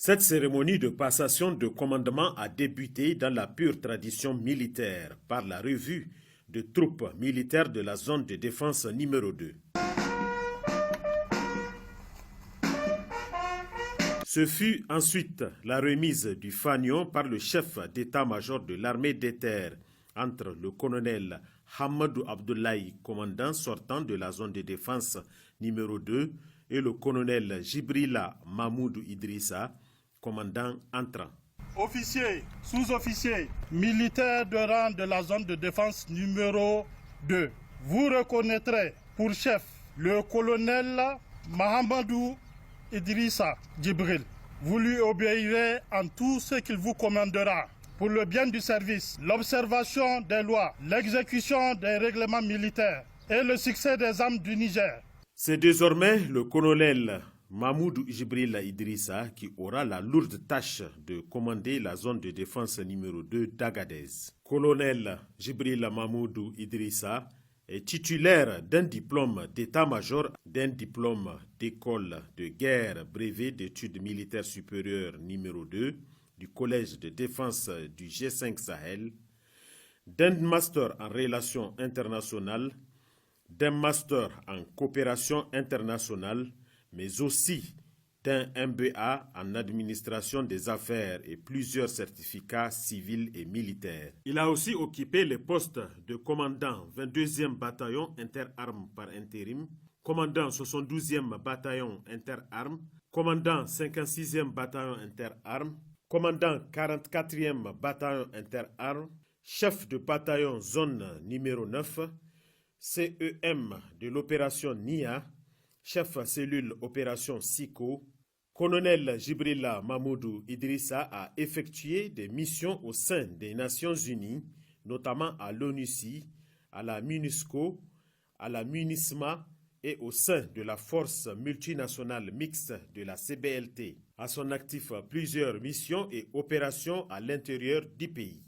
Cette cérémonie de passation de commandement a débuté dans la pure tradition militaire par la revue de troupes militaires de la zone de défense numéro 2. Ce fut ensuite la remise du fanion par le chef d'état-major de l'armée des terres entre le colonel Hamadou Abdoulaye, commandant sortant de la zone de défense numéro 2, et le colonel Jibrila Mahmoudou Idrissa, commandant entrant. Officiers, sous-officiers, militaires de rang de la zone de défense numéro 2, vous reconnaîtrez pour chef le colonel Mahamadou Idrissa Djibril. Vous lui obéirez en tout ce qu'il vous commandera pour le bien du service, l'observation des lois, l'exécution des règlements militaires et le succès des armes du Niger. C'est désormais le colonel Mahmoudou Jibril Idrissa qui aura la lourde tâche de commander la zone de défense numéro 2 d'Agadez. Colonel Jibril Mahmoudou Idrissa est titulaire d'un diplôme d'état-major, d'un diplôme d'école de guerre brevet d'études militaires supérieures numéro 2 du Collège de défense du G5 Sahel, d'un master en relations internationales, d'un master en coopération internationale, mais aussi d'un MBA en administration des affaires et plusieurs certificats civils et militaires. Il a aussi occupé les postes de commandant 22e bataillon interarmes par intérim, commandant 72e bataillon interarmes, commandant 56e bataillon interarmes, commandant 44e bataillon interarmes, chef de bataillon zone numéro 9, CEM de l'opération NIA, chef cellule opération SICO. Colonel Jibrila Mahmoudou Idrissa a effectué des missions au sein des Nations Unies, notamment à l'ONUCI, à la MINUSCO, à la MINISMA et au sein de la force multinationale mixte de la CBLT. À son actif, plusieurs missions et opérations à l'intérieur du pays.